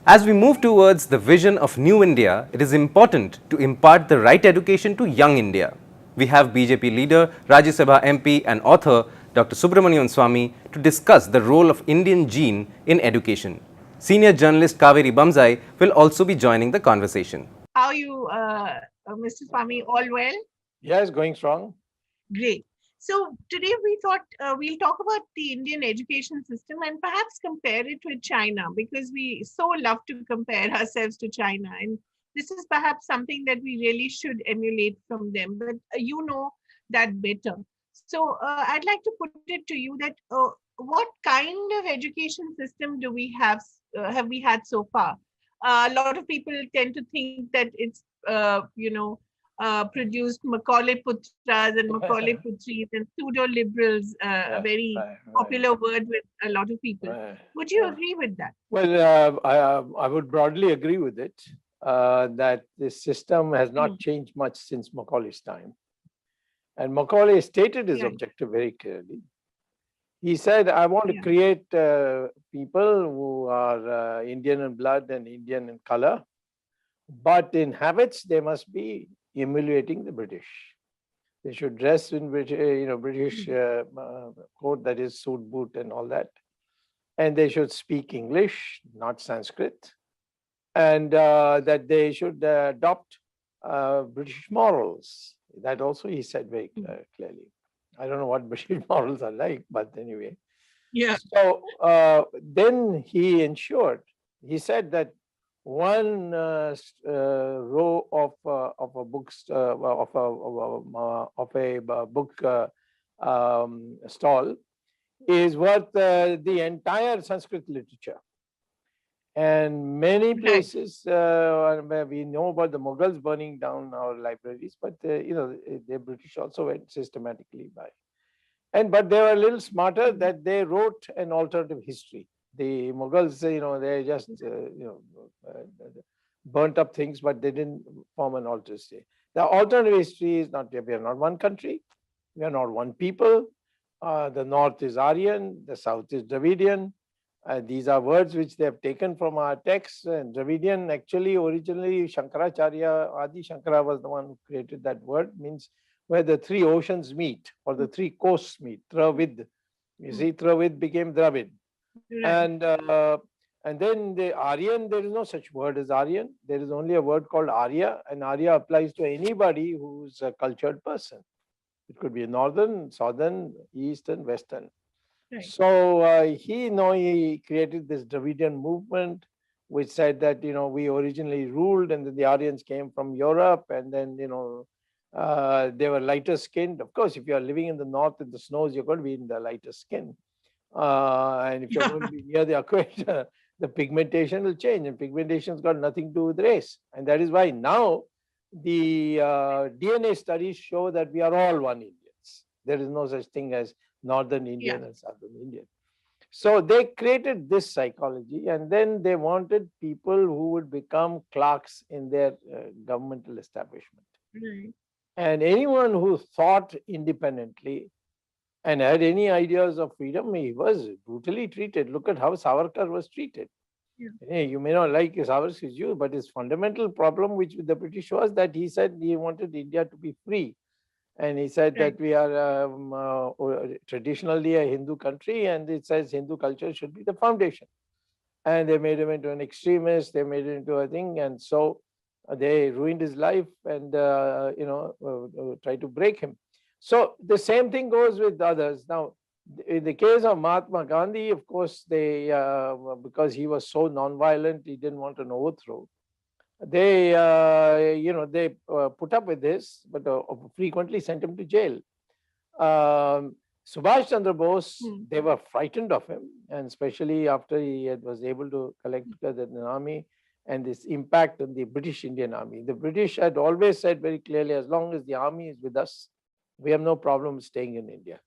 As we move towards the vision of New India, it is important to impart the right education to young India. We have BJP leader, Rajya Sabha MP and author Dr. Subramanian Swamy to discuss the role of Indian gene in education. Senior journalist Kaveri Bamzai will also be joining the conversation. How are you, Mr. Swamy? All well? Yeah, it's going strong. Great. So today we thought we'll talk about the Indian education system and perhaps compare it with China, because we so love to compare ourselves to China. And this is perhaps something that we really should emulate from them. But you know that better. So I'd like to put it to you that what kind of education system do we have we had so far? A lot of people tend to think that it's produced Macaulay Putras and Macaulay Putris and pseudo liberals, a very popular word with a lot of people. Would you agree with that? Well, I would broadly agree with it, that this system has not changed much since Macaulay's time. And Macaulay stated his objective very clearly. He said, I want to create people who are Indian in blood and Indian in color, but in habits, they must be emulating the British. They should dress in British code, that is suit, boot, and all that. And they should speak English, not Sanskrit. And that they should adopt British morals. That also he said very clearly. I don't know what British morals are like, but anyway. Yeah. So then he ensured, he said that one row of a book stall is worth the entire Sanskrit literature. And many places where we know about the Mughals burning down our libraries, but the British also went systematically by. But they were a little smarter that they wrote an alternative history. The Mughals, they just burnt up things, but they didn't form an alternative history. The alternative history is not, we are not one country, we are not one people. The north is Aryan, the south is Dravidian. These are words which they have taken from our texts. And Dravidian, actually, originally, Shankaracharya, Adi Shankara was the one who created that word, means where the three oceans meet or the three coasts meet, Travid. You see, Travid became Dravid. And then the Aryan, there is no such word as Aryan. There is only a word called Arya, and Arya applies to anybody who's a cultured person. It could be northern, southern, eastern, western. Right. So he created this Dravidian movement, which said that we originally ruled, and then the Aryans came from Europe, and then they were lighter skinned. Of course, if you are living in the north in the snows, you're going to be in the lighter skin. And if you're going to be near the equator, the pigmentation will change, and pigmentation's got nothing to do with race. And that is why now the DNA studies show that we are all one Indians. There is no such thing as Northern Indian and Southern Indian. So they created this psychology, and then they wanted people who would become clerks in their governmental establishment. Right. And anyone who thought independently and had any ideas of freedom, he was brutally treated. Look at how Savarkar was treated. Yeah. You may not like Savarkar's view, but his fundamental problem, which with the British, was that he said he wanted India to be free. And he said that we are traditionally a Hindu country, and it says Hindu culture should be the foundation. And they made him into an extremist, they made him into a thing, and so they ruined his life and tried to break him. So the same thing goes with others. Now, in the case of Mahatma Gandhi, of course, they because he was so non-violent, he didn't want an overthrow. They put up with this, but frequently sent him to jail. Subhash Chandra Bose, they were frightened of him, and especially after he was able to collect together an army and this impact on the British Indian Army. The British had always said very clearly, as long as the army is with us, we have no problem staying in India.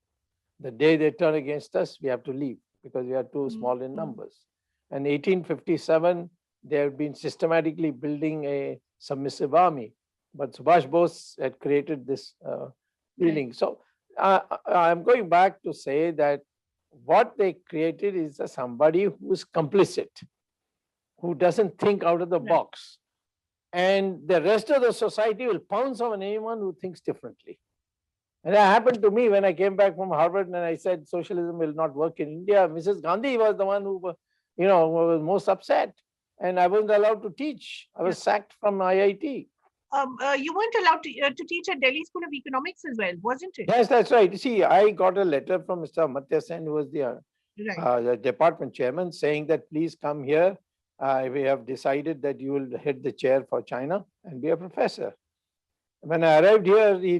The day they turn against us, we have to leave because we are too small in numbers. And 1857, they had been systematically building a submissive army, but Subhash Bose had created this feeling. So I'm going back to say that what they created is somebody who's complicit. who doesn't think out of the Right. box. And the rest of the society will pounce on anyone who thinks differently. And that happened to me when I came back from Harvard and I said socialism will not work in India. Mrs. Gandhi was the one who, was most upset. And I wasn't allowed to teach. I was sacked from IIT. You weren't allowed to teach at Delhi School of Economics as well, wasn't it? Yes, that's right. You see, I got a letter from Mr. Amartya Sen, who was Right. the department chairman, saying that please come here. We have decided that you will head the chair for China and be a professor. When I arrived here, he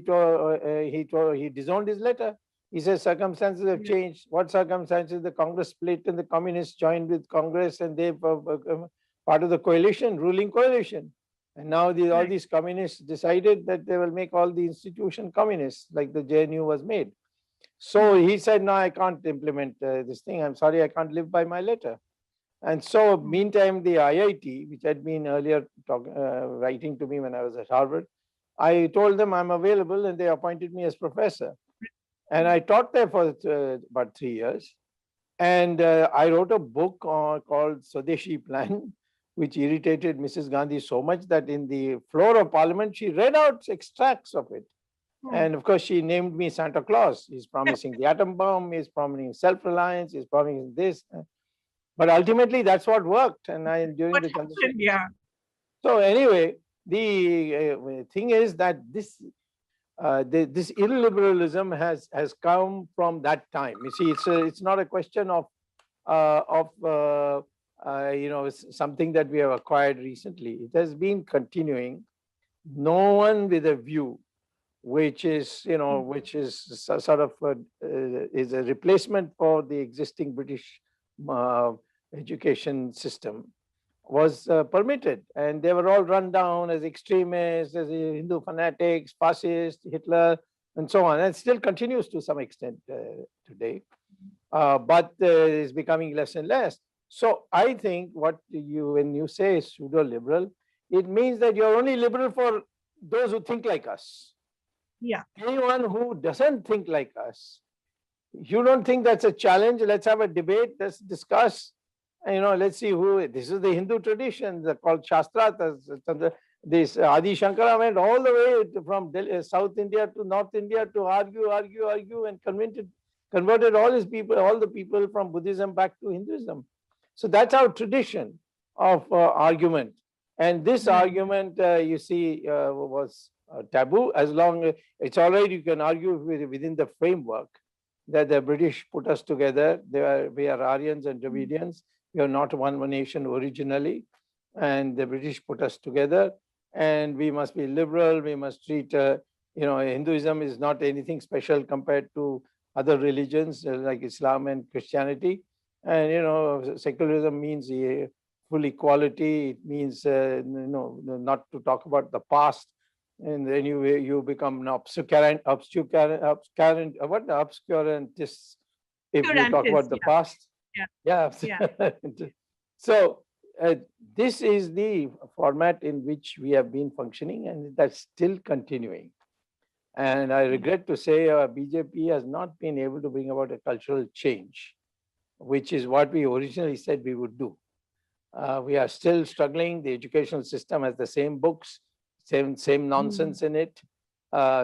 disowned his letter. He says circumstances have changed. What circumstances? The Congress split and the communists joined with Congress and they part of the coalition, ruling coalition. And now all these communists decided that they will make all the institution communists, like the JNU was made. So he said, no, I can't implement this thing. I'm sorry, I can't live by my letter. And so meantime, the IIT, which had been earlier writing to me when I was at Harvard, I told them I'm available and they appointed me as professor. And I taught there for about 3 years. And I wrote a book called Swadeshi Plan, which irritated Mrs. Gandhi so much that in the floor of parliament, she read out extracts of it. And of course, she named me Santa Claus. He's promising the atom bomb, he's promising self-reliance, he's promising this. But ultimately, that's what worked. And during the transition. Yeah. So anyway, the thing is that this illiberalism has come from that time. You see, it's not a question of something that we have acquired recently. It has been continuing. No one with a view, which is sort of is a replacement for the existing British education system, was permitted, and they were all run down as extremists, as Hindu fanatics, fascists, Hitler, and so on. And it still continues to some extent today, but it's becoming less and less. So I think when you say pseudo-liberal, it means that you're only liberal for those who think like us. Yeah. Anyone who doesn't think like us, you don't think that's a challenge? Let's have a debate. Let's discuss. Let's see who. This is the Hindu tradition. They're called Shastra. This Adi Shankara went all the way from South India to North India to argue, and converted all the people from Buddhism back to Hinduism. So that's our tradition of argument. And this argument, you see, was taboo. As long as it's all right, you can argue within the framework that the British put us together. We are Aryans and Dravidians. We are not one nation originally, and the British put us together. And we must be liberal. We must treat, Hinduism is not anything special compared to other religions like Islam and Christianity. And secularism means full equality. It means not to talk about the past. And then you become an obscurantist if you talk about the past. Yeah. So this is the format in which we have been functioning, and that's still continuing. And I regret to say BJP has not been able to bring about a cultural change, which is what we originally said we would do. We are still struggling. The educational system has the same books, same nonsense in it,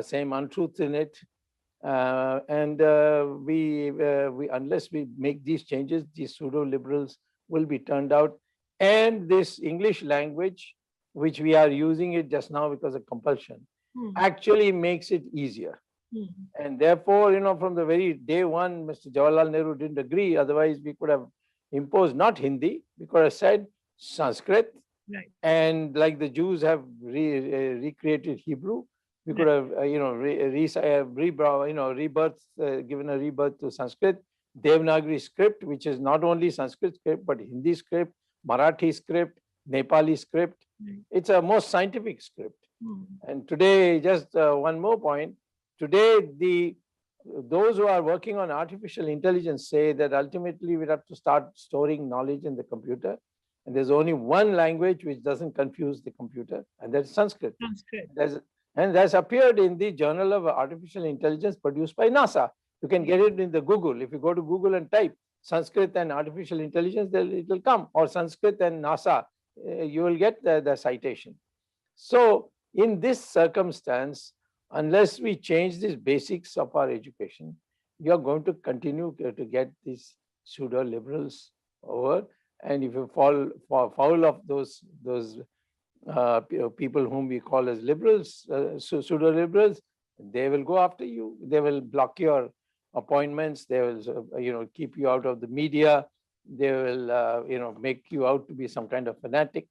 same untruth in it. And we unless we make these changes, these pseudo-liberals will be turned out. And this English language, which we are using it just now because of compulsion, actually makes it easier. And therefore, from the very day one, Mr. Jawaharlal Nehru didn't agree. Otherwise, we could have imposed not Hindi, we could have said Sanskrit. Right. And like the Jews have recreated Hebrew, we could have, given a rebirth to Sanskrit. Devanagari script, which is not only Sanskrit script, but Hindi script, Marathi script, Nepali script. It's a most scientific script. And today, just one more point. Today, those who are working on artificial intelligence say that ultimately we have to start storing knowledge in the computer. And there's only one language which doesn't confuse the computer, and that's Sanskrit. And that's appeared in the Journal of Artificial Intelligence produced by NASA. You can get it in the Google. If you go to Google and type Sanskrit and artificial intelligence, it will come, or Sanskrit and NASA, you will get the citation. So in this circumstance, unless we change these basics of our education, you are going to continue to get these pseudo liberals over. And if you fall foul of those people whom we call as liberals, pseudo liberals, they will go after you. They will block your appointments. They will keep you out of the media. They will make you out to be some kind of fanatic.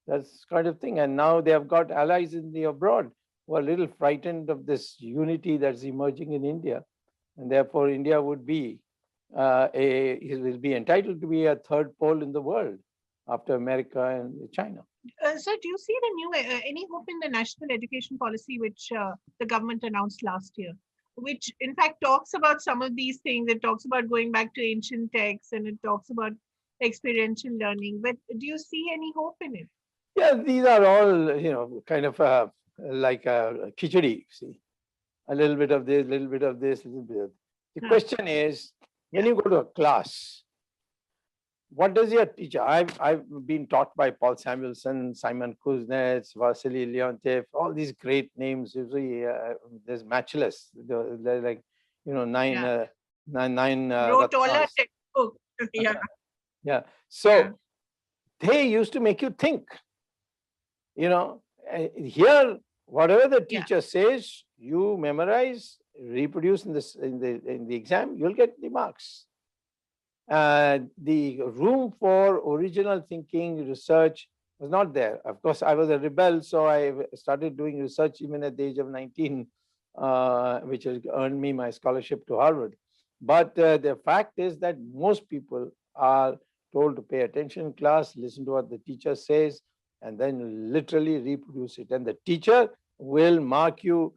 That's kind of thing. And now they have got allies in the abroad who are a little frightened of this unity that's emerging in India. And therefore, India would be will be entitled to be a third pole in the world after America and China. So do you see the new any hope in the national education policy which the government announced last year, which in fact talks about some of these things? It talks about going back to ancient texts and it talks about experiential learning. But do you see any hope in it? Yeah, these are all kind of like a khichdi. See, a little bit of this, little bit of this, little bit of. The question is, when you go to a class, what does your teacher? I've been taught by Paul Samuelson, Simon Kuznets, Vasily Leontief, all these great names. Usually, there's matchless. They're like nine. Wrote all our textbook. Yeah. Yeah. So they used to make you think. Here, whatever the teacher says, you memorize, reproduce in the exam, you'll get the marks. The room for original thinking, research was not there. Of course, I was a rebel, so I started doing research even at the age of 19, which has earned me my scholarship to Harvard. But the fact is that most people are told to pay attention in class, listen to what the teacher says, and then literally reproduce it. And the teacher will mark you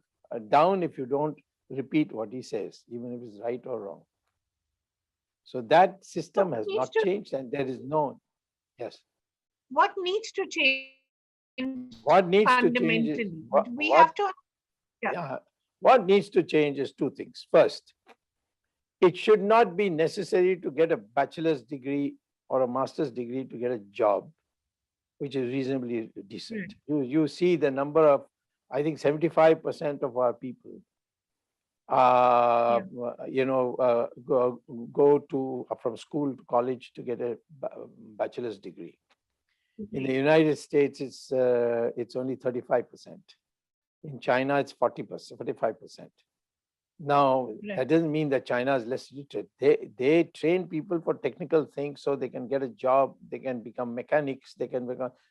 down if you don't repeat what he says, even if it's right or wrong. So that system has not changed, and there is no. Yes. What needs to change? What needs fundamentally? to change? We have to. What needs to change is two things. First, it should not be necessary to get a bachelor's degree or a master's degree to get a job which is reasonably decent. You see the number of, I think 75% of our people go to from school to college to get a bachelor's degree. In the United States, it's only 35%. In China, it's 40%, 45%. Now, that doesn't mean that China is less literate. They train people for technical things so they can get a job, they can become mechanics,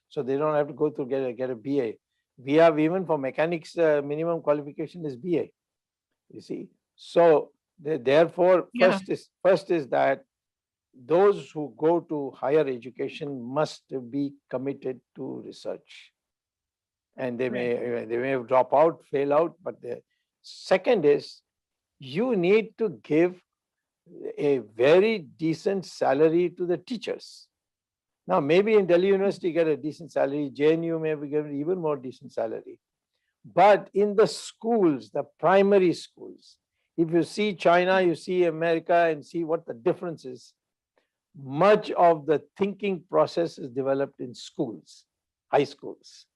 so they don't have to go through get a BA. We have, even for mechanics, minimum qualification is BA. You see, so therefore, first is that those who go to higher education must be committed to research, and they may drop out, fail out. But the second is, you need to give a very decent salary to the teachers. Now, maybe in Delhi University get a decent salary, JNU may be given even more decent salary. But in the schools, the primary schools, if you see China, you see America, and see what the difference is, much of the thinking process is developed in schools, high schools.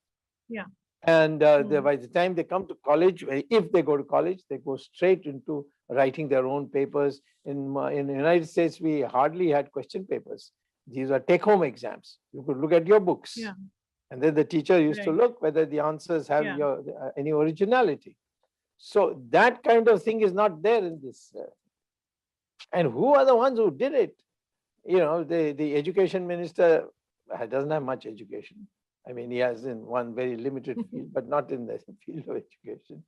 Yeah. And by the time they come to college, if they go to college, they go straight into writing their own papers. In the United States, we hardly had question papers. These are take-home exams. You could look at your books. Yeah. And then the teacher used to look whether the answers have any originality. So that kind of thing is not there in this. And who are the ones who did it? The education minister doesn't have much education. I mean, he has in one very limited field, but not in the field of education.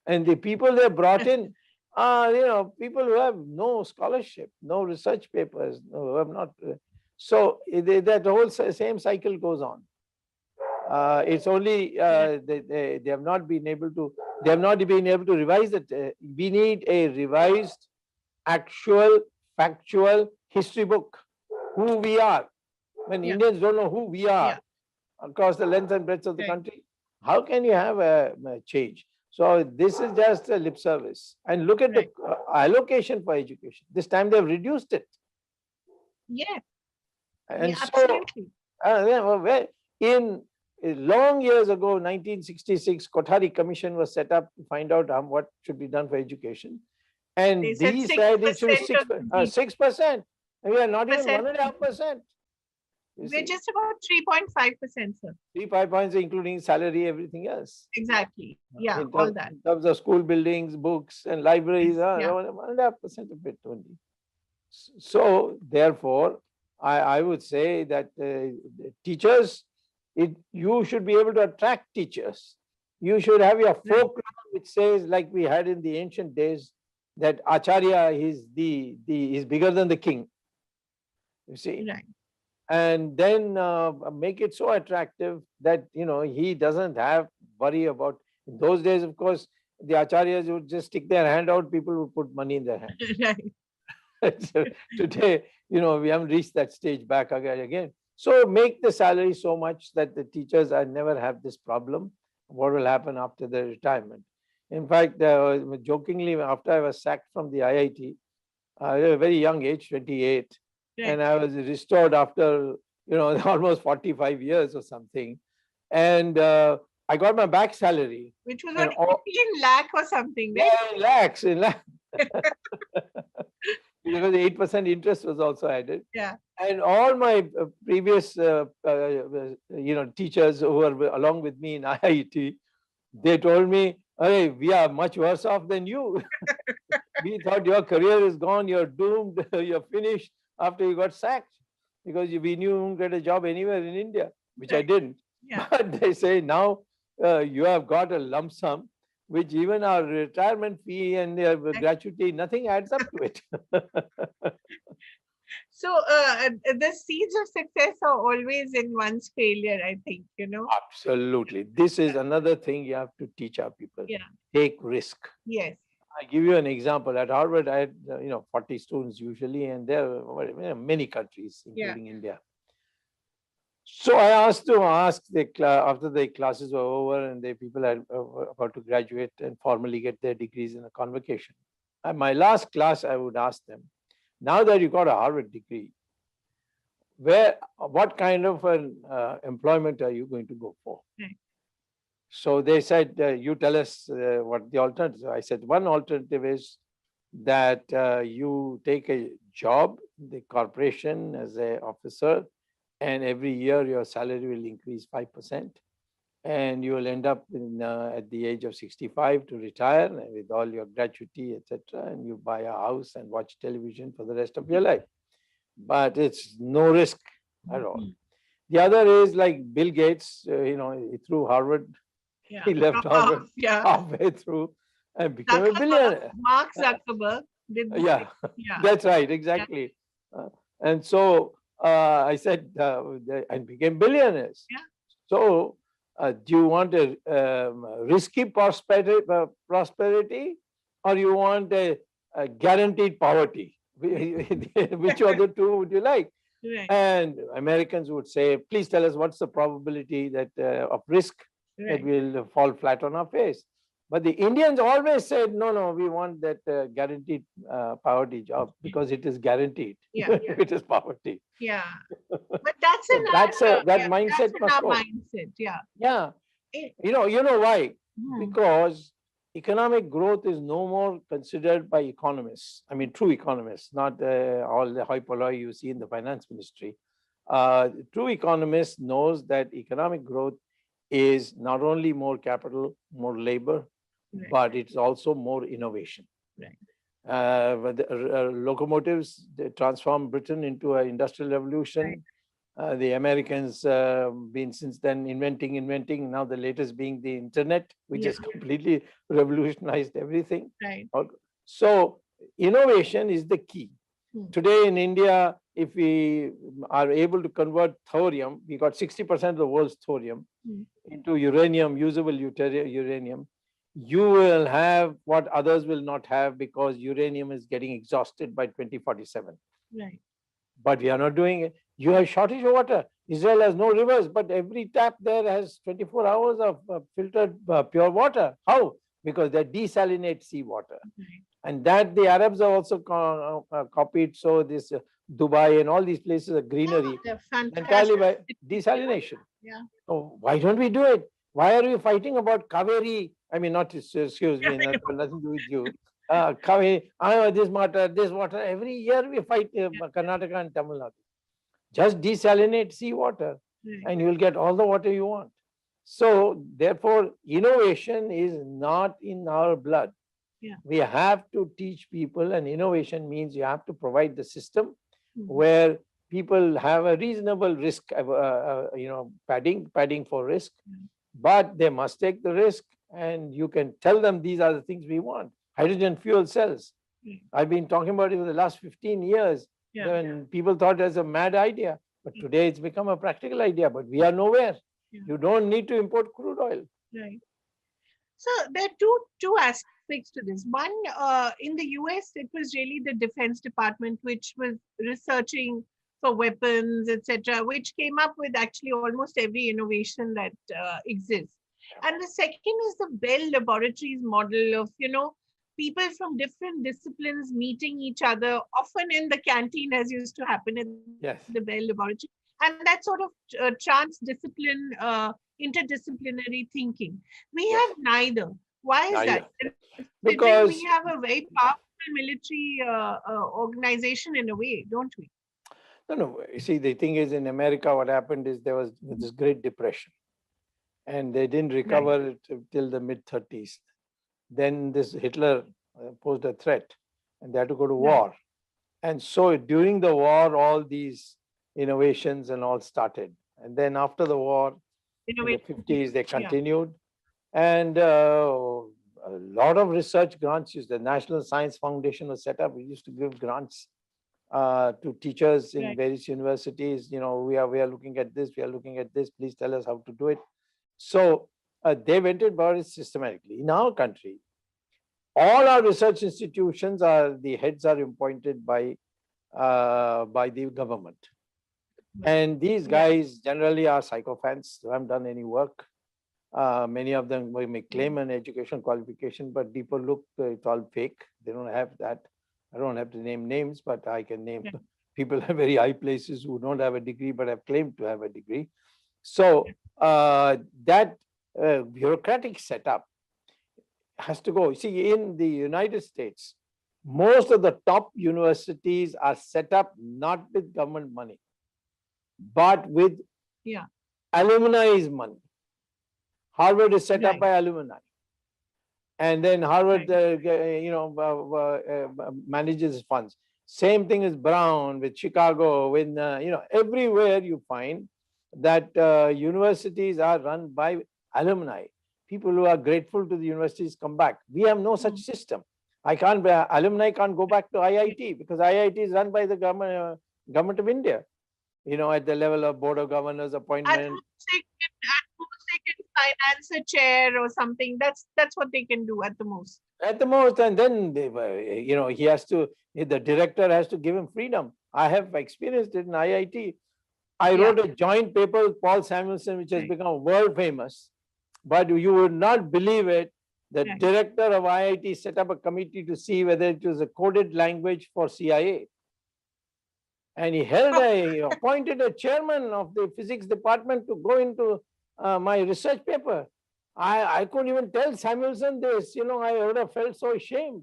And the people they brought in are, people who have no scholarship, no research papers, who have not. So that whole same cycle goes on. It's only they have not been able to. They have not been able to revise it. We need a revised, actual, factual history book. Who we are. When Indians don't know who we are across the length and breadth of the country, how can you have a change? So this is just a lip service. And look at the allocation for education. This time they've reduced it. Yeah, And yeah, so absolutely. in long years ago, 1966, Kothari Commission was set up to find out what should be done for education. They And said these said it should be 6% of the GDP. 6%. And we are not even 6%. 1.5%. You We're see, just about 3.5%, sir. 3-5 points, including salary, everything else. Exactly. Yeah, all that. In terms of school buildings, books, and libraries, Yes, yeah. 1.5% of it only. So, therefore, I would say that teachers, you should be able to attract teachers. You should have your folklore, which says, like we had in the ancient days, that Acharya is is bigger than the king. You see, Right. and then make it so attractive that he doesn't have worry about. In those days, of course, the acharyas would just stick their hand out, people would put money in their hand. Right. So today, we haven't reached that stage back again. So make the salary so much that the teachers never have this problem. What will happen after their retirement? In fact, jokingly, after I was sacked from the IIT, at a very young age, 28, Right. and I was restored after almost 45 years or something, and I got my back salary. Which was And what, 18 lakh or something, right? Yeah, in lakhs. Because the 8% interest was also added. Yeah. And all my previous teachers who were along with me in IIT, they told me, "Hey, we are much worse off than you. We thought your career is gone, you're doomed, you're finished after you got sacked, because we knew you wouldn't get a job anywhere in India," which I didn't. Yeah. But they say now you have got a lump sum, which even our retirement fee and gratuity, nothing adds up to it. So the seeds of success are always in one's failure, I think, Absolutely. This is another thing you have to teach our people. Yeah. Take risk. Yes. I give you an example. At Harvard, I had 40 students usually, and there are many countries, including India. So I asked to ask after the classes were over and the people are about to graduate and formally get their degrees in a convocation. At my last class, I would ask them, now that you got a Harvard degree, what kind of an employment are you going to go for? Right. So they said, you tell us what the alternative. I said, one alternative is that you take a job in the corporation as an officer, and every year your salary will increase 5%, and you will end up at the age of 65 to retire with all your gratuity, etc., and you buy a house and watch television for the rest of your life. But it's no risk at all. The other is like Bill Gates, he threw Harvard, he left Harvard halfway through and became a billionaire. Mark Zuckerberg did the Yeah, that's right, exactly. And so I said, and became billionaires. Yeah. So do you want a risky prosperity, or you want a guaranteed poverty? Which of the two would you like? Right. And Americans would say, please tell us what's the probability that of risk that will fall flat on our face. But the Indians always said, no, we want that guaranteed poverty job because it is guaranteed. It is poverty. Yeah. But that's that mindset must go. Mindset. Yeah. Yeah. You know why? Because economic growth is no more considered by economists. I mean, true economists, not all the hoi polloi you see in the finance ministry. True economists knows that economic growth is not only more capital, more labor, but it's also more innovation. Right. Locomotives, they transformed Britain into an industrial revolution. The Americans been since then inventing, now the latest being the internet, which has completely revolutionized everything. Right. So innovation is the key. Today in India, if we are able to convert thorium, we got 60% of the world's thorium into uranium, usable uranium. You will have what others will not have because uranium is getting exhausted by 2047. Right. But we are not doing it. You have shortage of water. Israel has no rivers, but every tap there has 24 hours of filtered pure water. How? Because they desalinate seawater. And that the Arabs have also copied. So this Dubai and all these places are greenery They're entirely by fantastic. desalination. Yeah. So why don't we do it? Why are we fighting about Kaveri? I mean, not, excuse me, nothing to do with you. Kaveri, this water. Every year we fight Karnataka and Tamil Nadu. Just desalinate seawater and you will get all the water you want. So therefore, innovation is not in our blood. Yeah. We have to teach people, and innovation means you have to provide the system Mhm. where people have a reasonable risk, padding for risk, but they must take the risk, and you can tell them these are the things we want. Hydrogen fuel cells. I've been talking about it for the last 15 years. Yeah. When people thought it was a mad idea, but today it's become a practical idea, but we are nowhere. Yeah. You don't need to import crude oil. Right. So there are two aspects to this. One, in the US, it was really the Defense Department which was researching for weapons, etc., which came up with actually almost every innovation that exists. And the second is the Bell Laboratories model of, people from different disciplines meeting each other, often in the canteen, as used to happen at Yes. the Bell Laboratory. And that sort of trans-discipline, interdisciplinary thinking. We Yes. have neither. Why is that? Because we have a very powerful military organization in a way, don't we? no. You see, the thing is, in America, what happened is there was this Great Depression, and they didn't recover it till the mid-30s. Then this Hitler posed a threat, and they had to go to war. And so during the war, all these innovations and all started. And then after the war, in the 50s, they continued. And a lot of research grants used. The National Science Foundation was set up. We used to give grants to teachers in various universities. We are looking at this, we are looking at this, please tell us how to do it. So they went about it systematically. In our country, all our research institutions the heads are appointed by the government. And these guys generally are sycophants who haven't done any work. Many of them may claim an education qualification, but deeper look, it's all fake. They don't have that. I don't have to name names, but I can name people at very high places who don't have a degree, but have claimed to have a degree. So that bureaucratic setup has to go. See, in the United States, most of the top universities are set up not with government money, but with alumni's money. Harvard is set up by alumni. And then Harvard, manages funds. Same thing is Brown with Chicago, with, everywhere you find that universities are run by alumni. People who are grateful to the universities come back. We have no such system. Alumni can't go back to IIT because IIT is run by the government of India, at the level of Board of Governors appointment. At most they can finance a chair or something. That's what they can do at the most. At the most, and then, the director has to give him freedom. I have experienced it in IIT. I wrote a joint paper with Paul Samuelson, which has become world famous. But you would not believe it. The director of IIT set up a committee to see whether it was a coded language for CIA. And he appointed a chairman of the physics department to go into my research paper. I couldn't even tell Samuelson this, I would have felt so ashamed.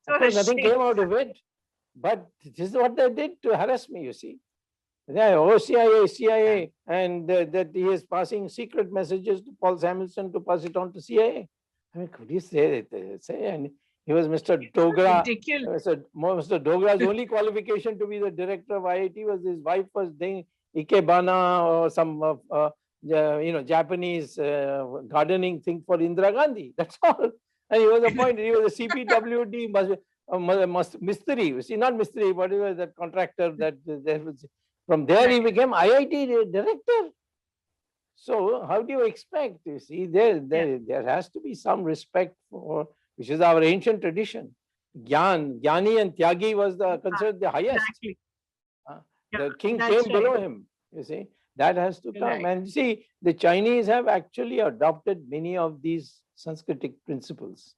Of course, nothing came out of it. But this is what they did to harass me, you see. CIA, and that he is passing secret messages to Paul Samuelson to pass it on to CIA. I mean, could you say? And he was Mr. Dogra. Mr. Dogra's only qualification to be the director of IIT was his wife was doing ikebana or some Japanese gardening thing for Indira Gandhi. That's all. And he was appointed. He was a CPWD Mistri. You see, not Mistri, but he was that contractor that was. From there, he became IIT director. So how do you expect? You see, there has to be some respect for, which is our ancient tradition. Jnani and Tyagi was considered the highest. Exactly. The king came below him. You see, that has to come. And see, the Chinese have actually adopted many of these Sanskritic principles.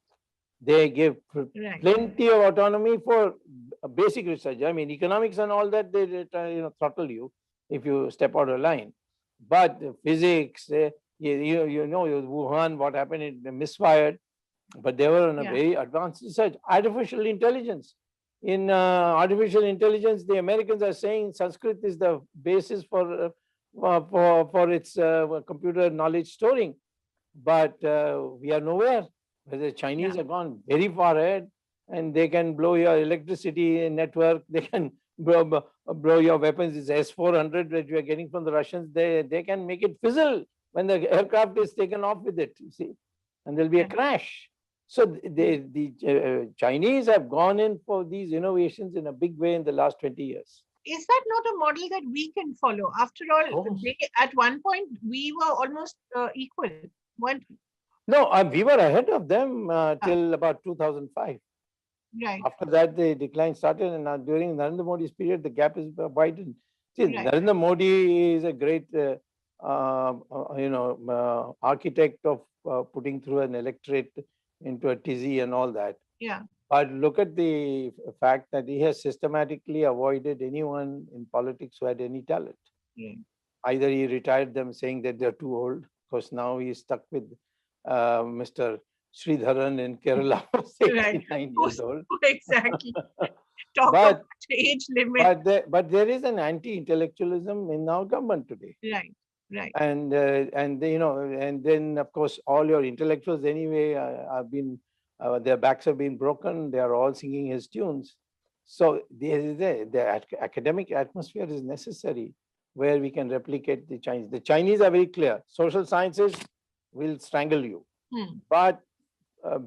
They give Right. plenty of autonomy for basic research. I mean, economics and all that, they throttle you if you step out of line. But physics, you know, Wuhan, what happened, it misfired, but they were on a Yeah. very advanced research. Artificial intelligence. In artificial intelligence, the Americans are saying Sanskrit is the basis for its computer knowledge storing. But we are nowhere. The Chinese Yeah. have gone very far ahead, and they can blow your electricity network. They can blow your weapons. It's S-400 that you are getting from the Russians. They can make it fizzle when the aircraft is taken off with it, you see, and there'll be a Yeah. crash. So the Chinese have gone in for these innovations in a big way in the last 20 years. Is that not a model that we can follow? After all, course. at one point, we were almost equal, weren't we? No, we were ahead of them till about 2005. Right. After that, the decline started, and now during Narendra Modi's period, the gap is widened. See, Right. Narendra Modi is a great, architect of putting through an electorate into a tizzy and all that. Yeah. But look at the fact that he has systematically avoided anyone in politics who had any talent. Yeah. Either he retired them saying that they're too old, because now he's stuck with Mr. Sridharan in Kerala, who's Right. 89 years old. Exactly. Talk But- about age limit. But there is an anti-intellectualism in our government today. Right. Right. And then of course all your intellectuals anyway have been their backs have been broken. They are all singing his tunes. So the academic atmosphere is necessary where we can replicate the Chinese. The Chinese are very clear. Social sciences will strangle you, but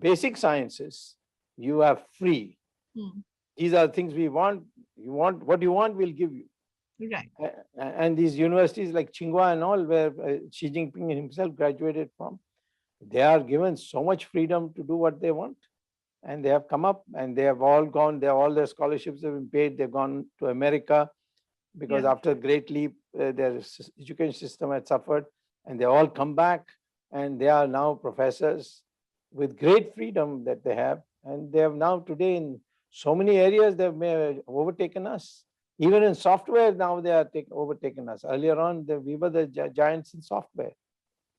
basic sciences you are free. These are things we want. You want what you want, we'll give you. Right. And these universities like Tsinghua and all, where Xi Jinping himself graduated from, they are given so much freedom to do what they want. And they have come up and they have all gone, all their scholarships have been paid. They've gone to America because Yeah. after Great Leap, their education system had suffered, and they all come back and they are now professors with great freedom that they have. And they have now today in so many areas, they've overtaken us. Even in software, now they are overtaken us. Earlier on, we were the giants in software.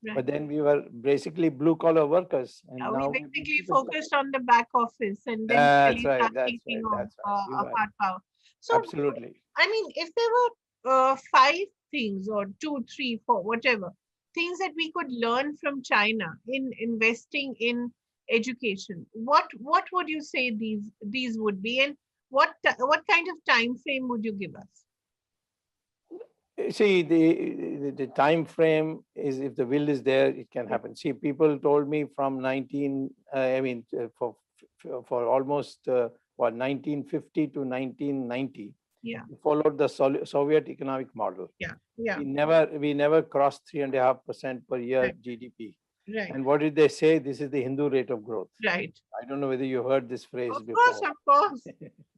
Right. But then we were basically blue-collar workers. And Now now we we've basically been focused on the back office and then That's really right, start that's thinking right, of that's right. You're a right. hard power. So, Absolutely. I mean, if there were 5 things or 2, 3, 4, whatever, things that we could learn from China in investing in education, what would you say these would be, and what kind of time frame would you give us? See, the time frame is, if the will is there, it can happen. See, people told me from for almost 1950 to 1990, Yeah. we followed the Soviet economic model. Yeah. Yeah. We never crossed 3.5% per year Right. GDP. Right. And what did they say? This is the Hindu rate of growth. Right. I don't know whether you heard this phrase Of before. course. Of course.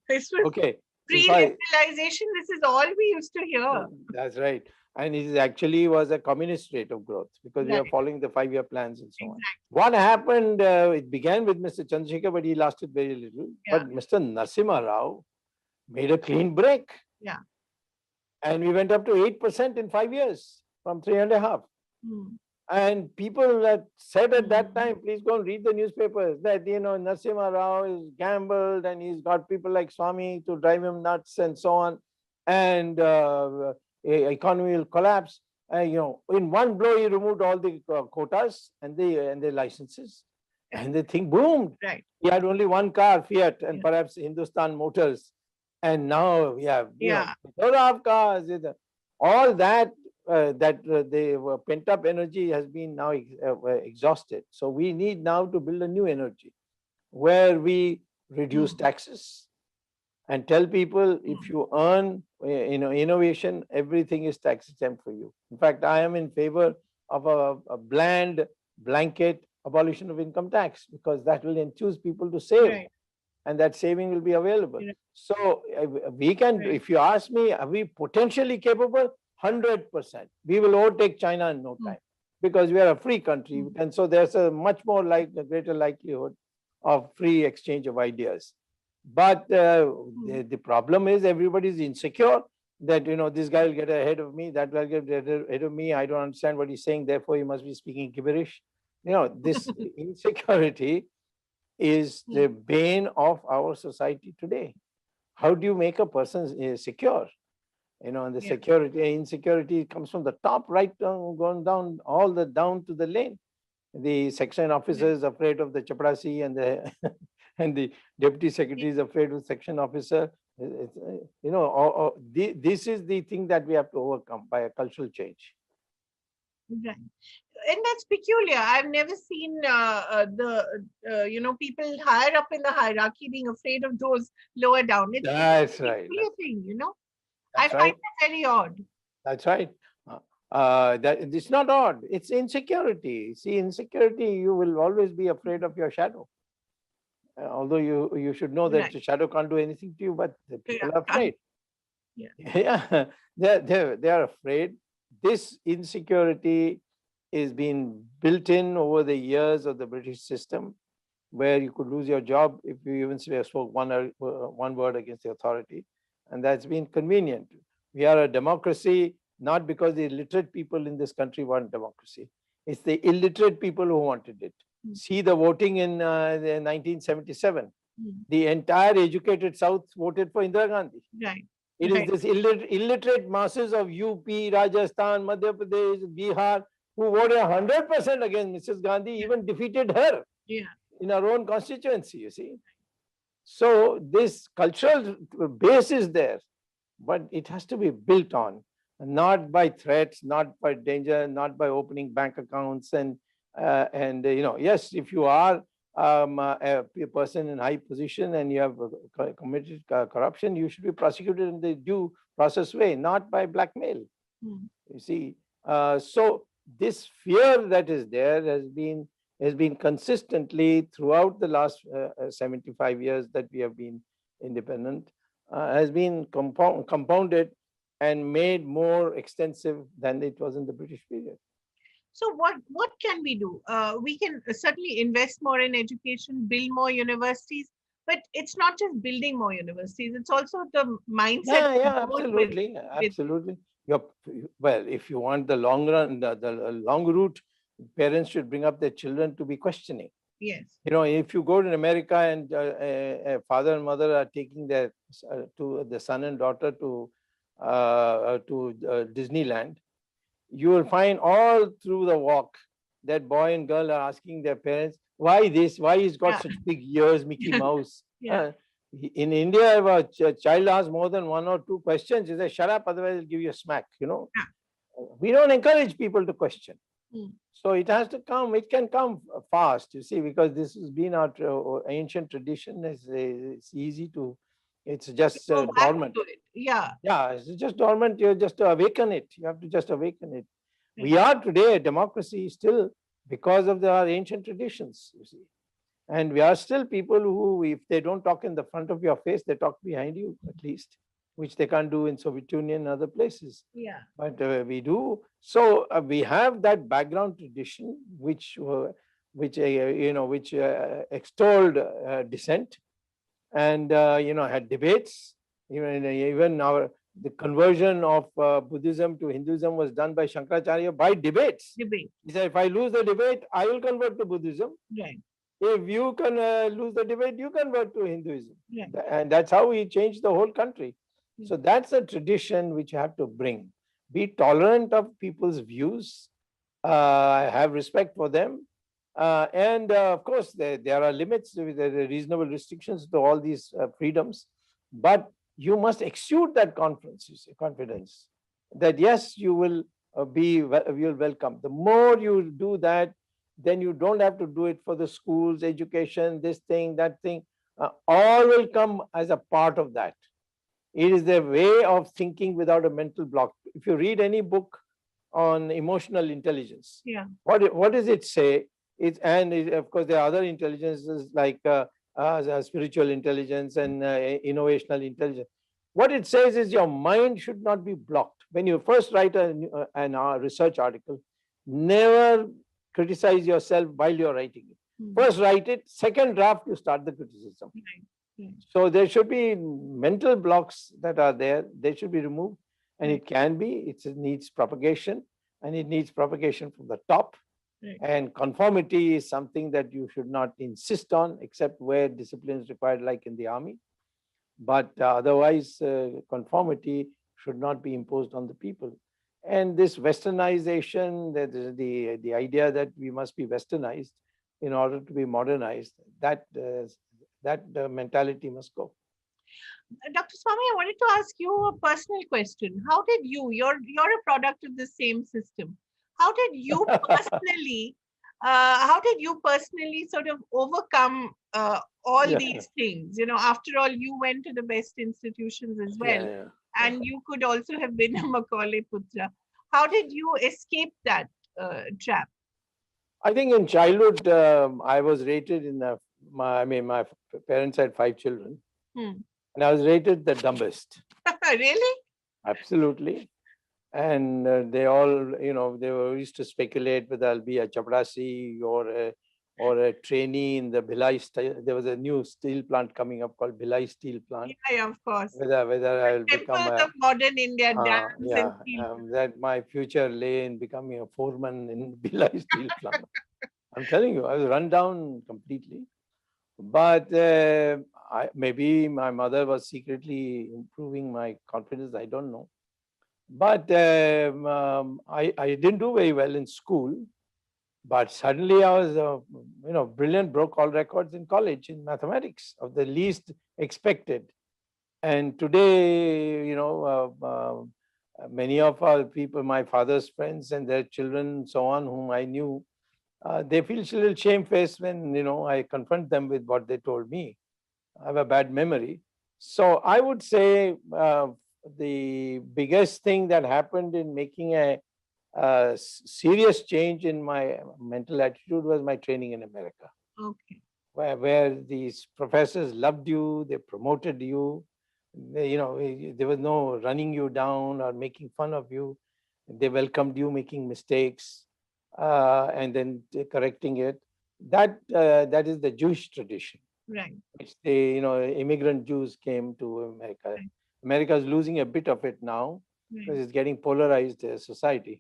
This was Okay. If I- pre-liberalization. This is all we used to hear. That's right. And it actually was a communist rate of growth because we are Right. following the 5-year plans and so on. Exactly. What happened, it began with Mr. Chandrasekhar, but he lasted very little. Yeah. But Mr. Narasimha Rao made a clean break. Yeah. And we went up to 8% in 5 years from 3.5. Hmm. And people that said at that time, please go and read the newspapers, that, Narasimha Rao is gambled and he's got people like Swamy to drive him nuts and so on. And economy will collapse. In one blow, he removed all the quotas and the licenses, and the thing boomed. Right. He had only one car, Fiat, and Yeah. perhaps Hindustan Motors. And now we have Yeah. cars. All that the pent-up energy has been now exhausted. So we need now to build a new energy where we reduce taxes and tell people if you earn innovation, everything is tax exempt for you. In fact, I am in favor of a blanket abolition of income tax, because that will enthuse people to save. Right. And that saving will be available. Right. So we can, Right. if you ask me, are we potentially capable? 100%. We will overtake China in no time because we are a free country. And so there's a much more a greater likelihood of free exchange of ideas. But the problem is everybody is insecure that, this guy will get ahead of me, that will get ahead of me. I don't understand what he's saying, therefore he must be speaking gibberish. This insecurity is the bane of our society today. How do you make a person secure? And the insecurity comes from the top right down, going down, down to the lane. The section officer is afraid of the chaprasi, and the and the deputy secretary is afraid of section officer. This is the thing that we have to overcome by a cultural change. Right. And that's peculiar. I've never seen people higher up in the hierarchy being afraid of those lower down. That's right. Peculiar thing, I find that very odd. That's right. That it's not odd. It's insecurity. See, insecurity, you will always be afraid of your shadow. Although you should know that the shadow can't do anything to you, but the people are afraid. Yeah, they are afraid. This insecurity is being built in over the years of the British system, where you could lose your job if you even spoke one word against the authority. And that's been convenient. We are a democracy, not because the literate people in this country want democracy. It's the illiterate people who wanted it. See the voting in 1977. The entire educated South voted for Indira Gandhi. Right. It is this illiterate masses of UP, Rajasthan, Madhya Pradesh, Bihar, who voted 100% against Mrs. Gandhi, even defeated her in her own constituency, you see. So this cultural base is there, but it has to be built on, not by threats, not by danger, not by opening bank accounts. And yes, if you are a person in high position and you have committed corruption, you should be prosecuted in the due process way, not by blackmail. You see, so this fear that is there has been consistently throughout the last 75 years that we have been independent, has been compounded and made more extensive than it was in the British period. So what can we do? We can certainly invest more in education, build more universities, but it's not just building more universities, it's also the mindset. Yeah, absolutely. Absolutely. Well, if you want the long run, the long route, parents should bring up their children to be questioning. Yes. If you go to America and a father and mother are taking their the son and daughter to Disneyland, you will find all through the walk that boy and girl are asking their parents, why this? Why he's got such big ears, Mickey Mouse? In India, if a child asks more than one or two questions, he says, shut up, otherwise I'll give you a smack, We don't encourage people to question. So it has to come, it can come fast, you see, because this has been our ancient tradition. It's easy to, it's just dormant. Yeah, it's just dormant. You just to awaken it. You have to just awaken it. We are today a democracy still because of our ancient traditions, you see. And we are still people who, if they don't talk in the front of your face, they talk behind you at least, which they can't do in Soviet Union and other places. But we do. So we have that background tradition, which extolled dissent, and had debates. Even the conversion of Buddhism to Hinduism was done by Shankaracharya by debates. He said, if I lose the debate, I will convert to Buddhism. If you can lose the debate, you convert to Hinduism. And that's how he changed the whole country. So that's a tradition which you have to bring. Be tolerant of people's views, have respect for them. And of course, there are limits, there are reasonable restrictions to all these freedoms. But you must exude that confidence that yes, you will you'll welcome. The more you do that, then you don't have to do it for the schools, education, this thing, that thing. All will come as a part of that. It is the way of thinking without a mental block. If you read any book on emotional intelligence, what does it say? Of course, there are other intelligences like spiritual intelligence and innovational intelligence. What it says is your mind should not be blocked. When you first write a research article, never criticize yourself while you're writing it. First write it, second draft you start the criticism. Right. So there should be mental blocks that are there, they should be removed, and it can be, it needs propagation, and it needs propagation from the top. Right. And conformity is something that you should not insist on, except where discipline is required, like in the army. But otherwise, conformity should not be imposed on the people. And this westernization, the idea that we must be westernized in order to be modernized, that mentality must go. Dr. Swamy, I wanted to ask you a personal question. How did you're a product of the same system. How did you personally sort of overcome all these things? After all, you went to the best institutions as well. And you could also have been a Macaulay Putra. How did you escape that trap? I think in childhood, I was rated my parents had 5 children. And I was rated the dumbest. Really? Absolutely. And they all, they were used to speculate whether I'll be a chaprasi or a trainee in the Bhilai style. There was a new steel plant coming up called Bhilai Steel Plant. Yeah, of course. Whether I'll become of modern India dams and that my future lay in becoming a foreman in Bhilai Steel Plant. I'm telling you, I was run down completely. But maybe my mother was secretly improving my confidence. I don't know. But I didn't do very well in school. But suddenly I was, brilliant, broke all records in college in mathematics of the least expected. And today, many of our people, my father's friends and their children, so on, whom I knew, they feel a little shamefaced when, I confront them with what they told me. I have a bad memory. So I would say the biggest thing that happened in making a serious change in my mental attitude was my training in America. Okay. Where these professors loved you, they promoted you. There was no running you down or making fun of you. They welcomed you making mistakes and then correcting it. That is the Jewish tradition. Right. Which immigrant Jews came to America. Right. America is losing a bit of it now because it's getting polarized society.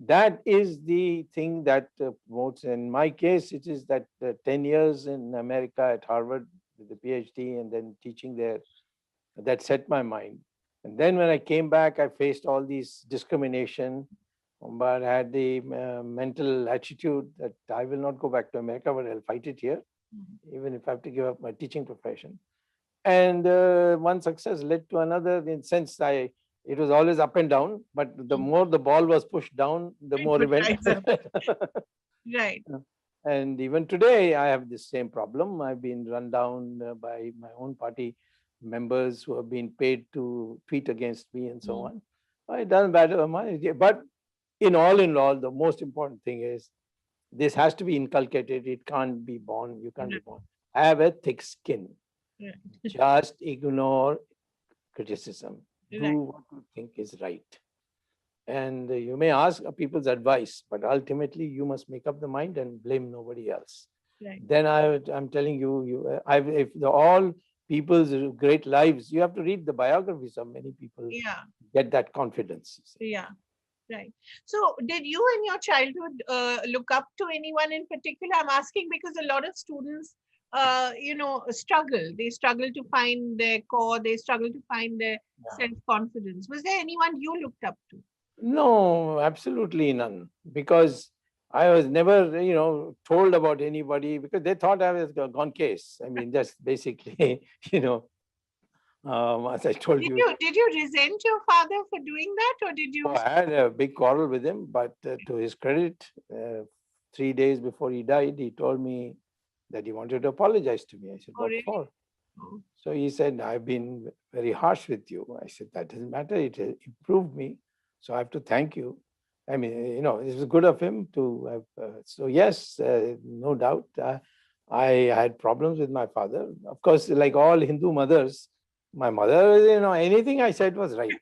That is the thing that promotes. In my case, it is that 10 years in America at Harvard with the PhD and then teaching there, that set my mind. And then when I came back, I faced all these discrimination, but I had the mental attitude that I will not go back to America, but I'll fight it here, even if I have to give up my teaching profession. And one success led to another. In sense, it was always up and down, but the more the ball was pushed down, the more it went. Right. And even today, I have the same problem. I've been run down by my own party members who have been paid to tweet against me and so on. It doesn't matter. But in all, the most important thing is this has to be inculcated. It can't be born. You can't be born. Have a thick skin. Just ignore criticism. Do what you think is right. And you may ask people's advice, but ultimately you must make up the mind and blame nobody else. Right. Then I'm telling you, if all people's great lives, you have to read the biographies of many people. Yeah. Get that confidence. Yeah. Right. So did you in your childhood look up to anyone in particular? I'm asking because a lot of students struggle. They struggle to find their core. They struggle to find their self-confidence. Was there anyone you looked up to? No, absolutely none. Because I was never, told about anybody because they thought I was a gone case. I mean, just basically, as I told you. Did you resent your father for doing that, or did you? I had a big quarrel with him, but to his credit, 3 days before he died, he told me that he wanted to apologize to me. I said, what for? Oh. So he said, I've been very harsh with you. I said, that doesn't matter. It improved me. So I have to thank you. I mean, it was good of him to have. So yes, no doubt. I had problems with my father. Of course, like all Hindu mothers, my mother, anything I said was right.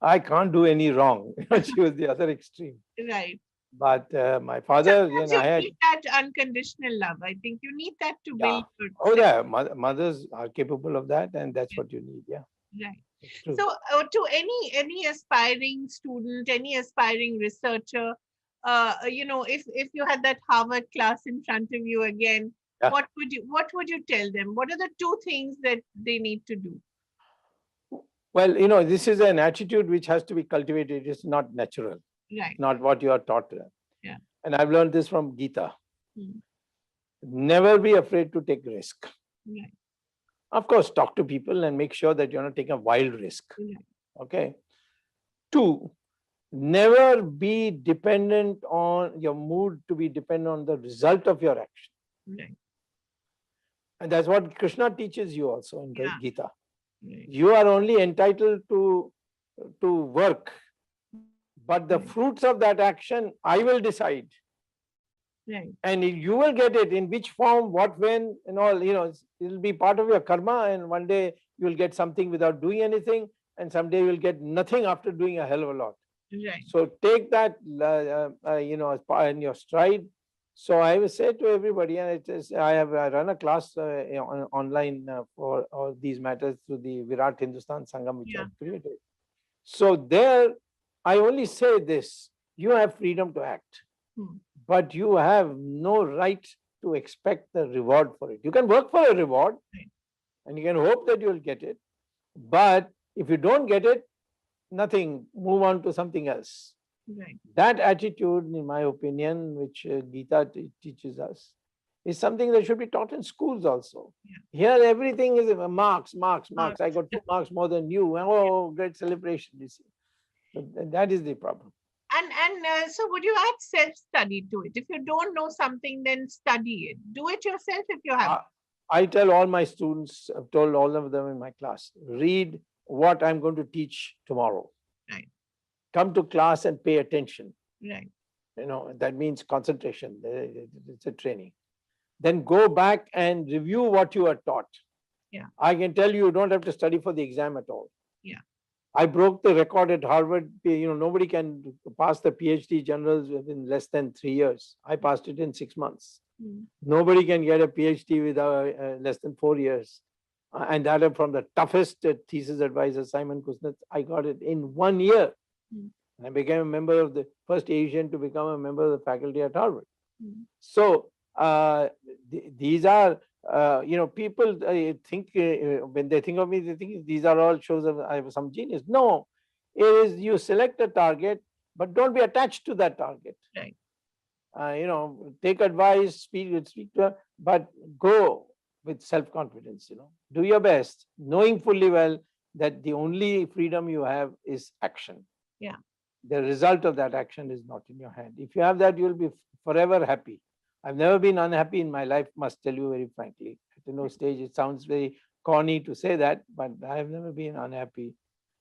I can't do any wrong. She was the other extreme. Right. But my father, Sometimes I you had, need that unconditional love. I think you need that to yeah. build your Oh, self. yeah. Mothers are capable of that, and that's what you need. Yeah, Right. it's true. So, to any aspiring student, any aspiring researcher, if you had that Harvard class in front of you again, Yeah. what would you tell them? What are the two things that they need to do? Well, this is an attitude which has to be cultivated. It's not natural. Right. Not what you are taught. Yeah. And I've learned this from Gita. Hmm. Never be afraid to take risk. Right. Of course, talk to people and make sure that you're not taking a wild risk. Right. Okay. 2, never be dependent on your mood to be dependent on the result of your action. Right. And that's what Krishna teaches you also in the Yeah. Gita. Right. You are only entitled to work, but the fruits of that action, I will decide. Right. And you will get it in which form, what, when, and all, it'll be part of your karma. And one day you will get something without doing anything, and someday you will get nothing after doing a hell of a lot. Right. So take that, in your stride. So I will say to everybody, and it is, I run a class online for all these matters through the Virat Hindustan Sangam, which Yeah. I created. So there, I only say this: you have freedom to act, but you have no right to expect the reward for it. You can work for a reward, and you can hope that you will get it. But if you don't get it, nothing, move on to something else. Right. That attitude, in my opinion, which Gita teaches us, is something that should be taught in schools also. Yeah. Here, everything is marks. I got 2 marks more than you. Oh, great celebration! You see, but that is the problem. And so, would you add self-study to it? If you don't know something, then study it. Do it yourself if you have. I tell all my students, I've told all of them in my class, read what I'm going to teach tomorrow. Right. Come to class and pay attention. Right. That means concentration. It's a training. Then go back and review what you are taught. Yeah. I can tell you, you don't have to study for the exam at all. Yeah. I broke the record at Harvard. Nobody can pass the PhD generals within less than 3 years. I passed it in 6 months. Nobody can get a PhD without less than 4 years. And that from the toughest thesis advisor, Simon Kuznets, I got it in 1 year. And I became a member of the first Asian to become a member of the faculty at Harvard. So these are, people think, when they think of me, they think these are all shows of I have some genius. No, it is you select a target, but don't be attached to that target. Right. Take advice, speak to her, but go with self-confidence. Do your best, knowing fully well that the only freedom you have is action. Yeah. The result of that action is not in your hand. If you have that, you'll be forever happy. I've never been unhappy in my life, must tell you very frankly. At no stage, it sounds very corny to say that, but I have never been unhappy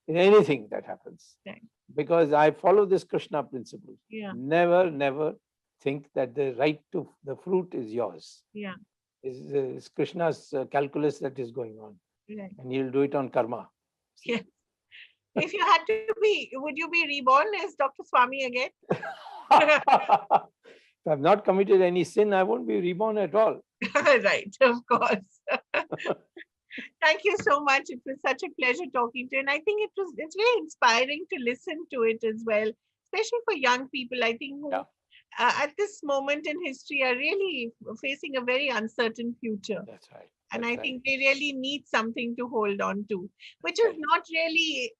in anything that happens. Right. Because I follow this Krishna principle. Yeah. Never think that the right to the fruit is yours. Yeah. It's Krishna's calculus that is going on. Right. And he'll do it on karma. Yeah. If you had to be, would you be reborn as Dr. Swamy again? If I've not committed any sin, I won't be reborn at all. Right, of course. Thank you so much. It was such a pleasure talking to you. And I think it's very inspiring to listen to it as well, especially for young people, I think, who at this moment in history are really facing a very uncertain future. That's right. And I think they really need something to hold on to, which is not really,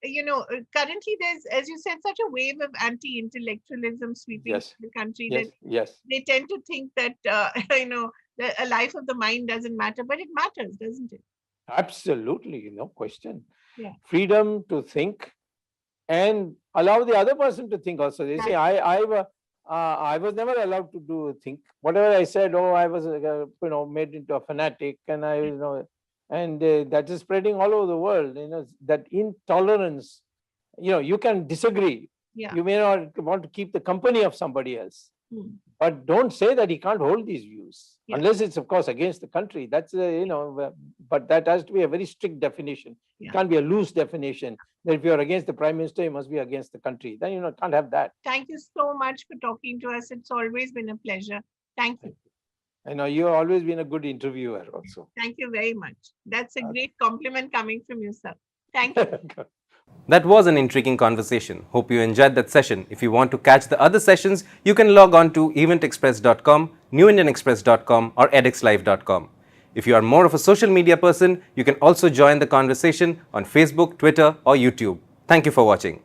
currently there's, as you said, such a wave of anti-intellectualism sweeping the country that they tend to think that, a life of the mind doesn't matter, but it matters, doesn't it? Absolutely, no question. Yeah. Freedom to think and allow the other person to think also. They say, I was never allowed to think. Whatever I said, I was, made into a fanatic, and that is spreading all over the world. That intolerance. You can disagree. Yeah. You may not want to keep the company of somebody else, Hmm. But don't say that he can't hold these views, Yeah. unless it's, of course, against the country. That's, but that has to be a very strict definition. Yeah. It can't be a loose definition that if you're against the prime minister, you must be against the country. Then, can't have that. Thank you so much for talking to us. It's always been a pleasure. Thank you. I know you've always been a good interviewer also. Thank you very much. That's a great compliment coming from you, sir. Thank you. That was an intriguing conversation. Hope you enjoyed that session. If you want to catch the other sessions, you can log on to eventexpress.com, newindianexpress.com or edexlive.com. If you are more of a social media person, you can also join the conversation on Facebook, Twitter or YouTube. Thank you for watching.